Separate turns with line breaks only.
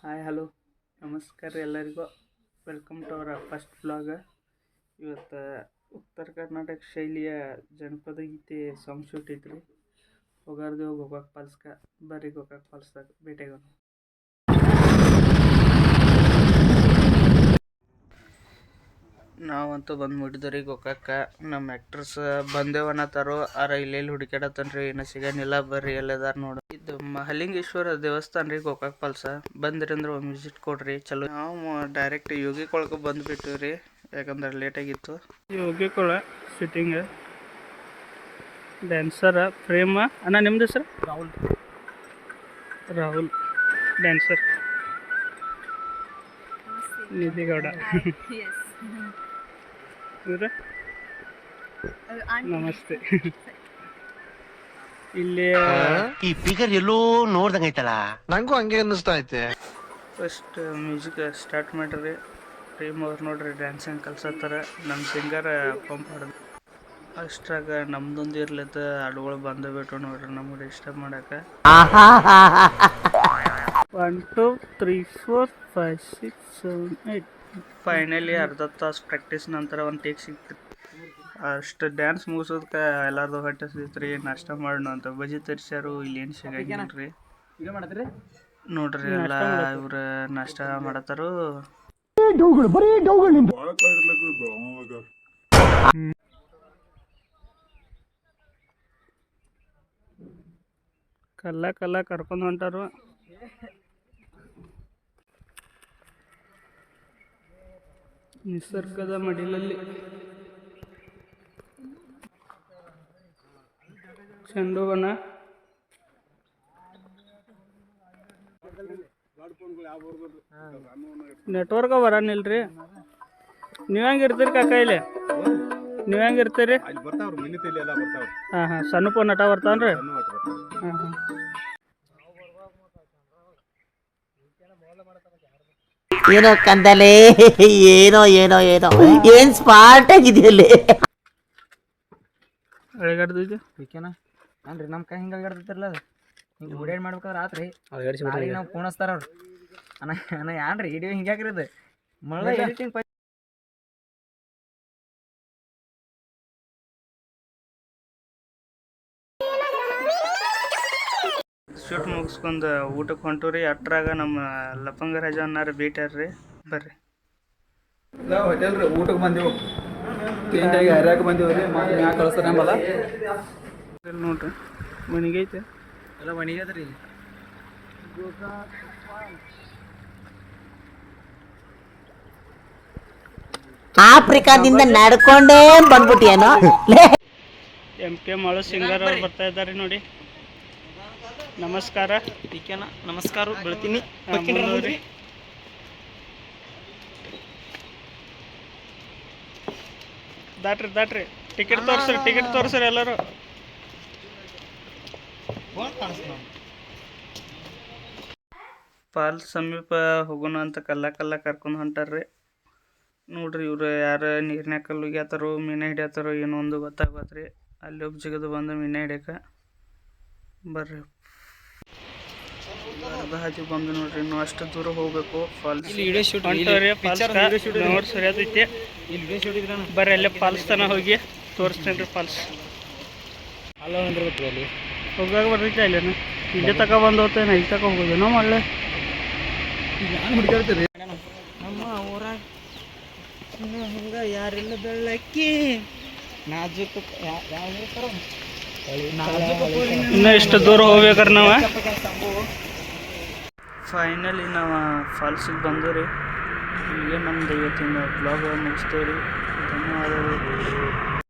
Hi hello ನಮಸ್ಕಾರ ಎಲ್ಲರಿಗೂ. Welcome to our first vlog. ಇವತ್ತು ಉತ್ತರ ಕರ್ನಾಟಕ ಶೈಲಿಯ ಜನಪದ ಗೀತೆ ಸಾಂಗ್ ಶೂಟ್ ಐತ್ರಿ. ಹೋಗಾರ್ದು ಗೋಕಾಕ್ ಫಾಲ್ಸ್ಗೆ ಬರ್ರಿ, ಗೋಕಾಕ್ ಫಾಲ್ಸ್ದಾಗ ಭೇಟಿಯಾಗೋಣ. ನಾವಂತೂ ಬಂದು ಮುಟ್ಟಿದ್ರಿ ಗೋಕಾಕ. ನಮ್ಮ ಆ್ಯಕ್ಟ್ರಸ್ ಬಂದೇವನ್ನತ್ತಾರೋ ಇಲ್ಲೆಲ್ಲಿ ಹುಡುಕ್ಯಾಡತ್ತನ್ರಿ, ಏನೋ ಸಿಗನಿಲ್ಲ. ಬರ್ರಿ ಎಲ್ಲದಾರ ನೋಡಿ. ಇದು ಮಹಾಲಿಂಗೇಶ್ವರ ದೇವಸ್ಥಾನ ರೀ, ಗೋಕಾಕ್ ಫಾಲ್ಸ. ಬಂದ್ರಿ ಅಂದ್ರೆ ಒಂದು ವಿಸಿಟ್ ಕೊಡ್ರಿ, ಚಲೋ. ನಾವು ಡೈರೆಕ್ಟ್ ಯೋಗಿ ಕೊಳಕ್ಕೆ ಬಂದುಬಿಟ್ಟಿವಿ ರೀ, ಯಾಕಂದ್ರೆ ಲೇಟಾಗಿತ್ತು. ಯೋಗಿ ಕೊಳ ಸಿಟ್ಟಿಂಗ್ ಡ್ಯಾನ್ಸರ ಪ್ರೇಮ ಅಣ್ಣ. ನಿಮ್ದು ಸರ್? ರಾಹುಲ್ ಡ್ಯಾನ್ಸರ್. ನಿಧಿಗೌಡ ಇವ್ರ ನಮಸ್ತೆ. ಇಲ್ಲಿ
ಈ ಫಿಗರ್ ಎಲ್ಲೋ ನೋಡ್ದಂಗೈತಲ್ಲ, ನಂಗೂ ಹಂಗೆ ಅನ್ನಿಸ್ತಾ ಐತೆ.
ಫಸ್ಟ್ ಮ್ಯೂಸಿಕ್ ಸ್ಟಾರ್ಟ್ ಮಾಡ್ರಿ. ಪ್ರೇಮ್ ಅವ್ರು ನೋಡ್ರಿ ಡ್ಯಾನ್ಸಿಂಗ್ ಕಲ್ಸತ್ತಾರ. ನಮ್ಮ ಸಿಂಗರ್ ಪಂಪ್ ಹೊಡೆದು ಅಷ್ಟ್ರಾಗ ನಮ್ದೊಂದು ಇರ್ಲತ್ತ ಹಾಡುಗಳು ಬಂದಬಿಟ್ಟು ನೋಡ್ರಿ, ನಮ್ಗೆ ಡಿಸ್ಟರ್ಬ್ ಮಾಡಕ್ಕೆ. 1 2 3 4 5 6 7 8 ಫೈನಲಿ ಅರ್ಧ ತಾಸು ಪ್ರಾಕ್ಟೀಸ್ ನಂತರ ಒಂದು ಟೇಕ್ ಸಿಕ್ತು. ಅಷ್ಟು ಡ್ಯಾನ್ಸ್ ಮುಗಿಸೋದಕ್ಕೆ ಎಲ್ಲಾರ್ದು ಹೊಟ್ಟೆ ಸಿಗ್ತ್ರಿ. ನಾಷ್ಟ ಮಾಡೋಣ ಅಂತ ಬಜಿ ತರಿಸ್ಯಾರು. ಇಲ್ಲಿ ಏನು ಸಿಗಂಗಿಲ್ರಿ ನೋಡ್ರಿ. ಎಲ್ಲ ಇವ್ರ ನಾಷ್ಟ ಮಾಡತ್ತಾರು. ಕಲ್ಲ ಕರ್ಕೊಂಡು ಹೊಂಟಾರು. ನಿಸರ್ಗದ ಮಡಿಲಲ್ಲಿ ಚೆಂಡು ಬಣ್ಣ. ನೆಟ್ವರ್ಕ್ ಬರನಿಲ್ರಿ. ನೀವು ಹೆಂಗಿರ್ತೀರಿ ಕಾಕ? ಇಲ್ಲಿ ನೀವು ಹೆಂಗಿರ್ತೀರಿ? ಹಾಂ ಸಣ್ಣ ಫೋನ್ ನಟ ಬರ್ತಾವನ್ರಿ. ಹಾಂ
ಏನೋ ಕಂದಲೆ, ಏನೋ ಏನೋ ಏನೋ ಏನ್ ಸ್ಮಾರ್ಟ್ ಆಗಿದೆಯಲ್ಲಿ.
ಅಳಗಾಡ್ದಿದ್ದು
ಓಕೆನಾ ಅನ್ರಿ ನಮ್ಮ ಕೈ ಹಿಂಗೆ ಅಳಗಾಡ್ತಿರ್ಲ, ಅದು ಹಿಂಗೆ ಹುಡೇಡ್ ಮಾಡ್ಬೇಕಾದ್ರೆ ಆತ್ರಿ ನಾವು ಫೋನಸ್ತಾರ ಅವ್ರು. ಅಣ್ಣ ಯಾನ್ರಿ ವಿಡಿಯೋ ಹಿಂಗೆ ಹಾಕಿರೋದು ಮಳ್ಳ ಎಡಿಟಿಂಗ್
ಶೂಟ್ ಮುಗಿಸ್ಕೊಂಡು ಊಟಕ್ಕೆ ಹೊಂಟೂರಿ. ಅಟ್ರಾಗ ನಮ್ಮ ಲಪಂಗ ರಾಜ ಅನ್ನಾರ ಭೇಟಿಯಾರ್ರಿ. ಬರ್ರಿ.
ಹೋಟೆಲ್ ರೀ, ಊಟಕ್ಕೆ ಬಂದೆವು. ಕ್ಲೀನಾಗಿ ಹರ್ಯಾಕ ಬಂದೆವು ರೀ. ಮ್ಯಾಗ ಕಳಿಸ್ತಾರೆ ಅಂಬಲ್ಲ.
ನೋಡ್ರಿ ಮನೆಗೈತೆ
ಎಲ್ಲ ಮಣಿಗದ್ರಿ.
ಆಫ್ರಿಕಾದಿಂದ ನಡ್ಕೊಂಡೇ ಬಂದ್ಬಿಟ್ಟಿಯೇನೋ.
MK ಮಾಳು ಸಿಂಗರ್ ಅವ್ರು ಬರ್ತಾ ಇದ್ದಾರೆ ನೋಡಿ. ನಮಸ್ಕಾರ.
ಟೀಕೆನಾ ನಮಸ್ಕಾರ ಬೆಳ್ತೀನಿ.
ದಾಟ್ರಿ ಟಿಕೆಟ್ ತೋರಿಸ್ರಿ ಎಲ್ಲರೂ. ಫಾಲ್ಸ್ ಸಮೀಪ ಹೋಗೋಣ ಅಂತ ಕಲ್ಲ ಕರ್ಕೊಂಡು ಹೊಂಟಾರ್ರಿ. ನೋಡ್ರಿ ಇವ್ರು ಯಾರು ನೀರ್ನ್ಯಾಗ ಕಲ್ಲು ಒಗ್ಯಾತಾರೋ ಮೀನ ಹಿಡಿಯತ್ತಾರೋ ಏನೋ ಒಂದು ಗೊತ್ತಾಗತ್ರಿ. ಅಲ್ಲಿ ಒಬ್ಬ ಜಿಗದು ಬಂದ ಮೀನ ಹಿಡಿಯಕ್ಕೆ. ಬರ್ರಿ. ಅರ್ಧ ಹಾಜಿ ಬಂದು ನೋಡ್ರಿ, ಇನ್ನೂ ಅಷ್ಟು ದೂರ ಹೋಗ್ಬೇಕು. ಫಾಲ್ಸ್ ನೋಡಿ ಸರಿಯಾದೈತಿ. ಬರ್ರಿ ಅಲ್ಲೇ ಫಾಲ್ಸ್ ತನ ಹೋಗಿ ತೋರಿಸ್ತೇನೆ. ಫಾಲ್ಸ್ ಹೋಗಾಗ ಬರ್ತೈತಿ. ಅಲ್ಲೇನು ಇಲ್ಲೇ ತಕ ಬಂದು ಹೋಗ್ತೇನೆ, ಇಲ್ಲಿ ತಕ ಹೋಗೋದೇನೋ ಮಳ್ಳೆ.
ನಮ್ಮ ಊರಾಗ ಹಂಗ ಯಾರಿಲ್ಲ ಬೆಳ್ಳಕ್ಕಿ ನಾಜೂಕ
ಇನ್ನೂ ಇಷ್ಟು ದೂರ ಹೋಗ್ಬೇಕ್ರಿ ನಾವು. ಫೈನಲಿ ನಾವು ಫಾಲ್ಸಿಗೆ ಬಂದೀವಿ ರೀ. ಇಲ್ಲಿಗೆ ನಮ್ದು ಇವತ್ತಿನ ಬ್ಲಾಗ್ ಮುಗಿಸ್ತೇವೆ ರೀ. ಧನ್ಯವಾದಗಳು.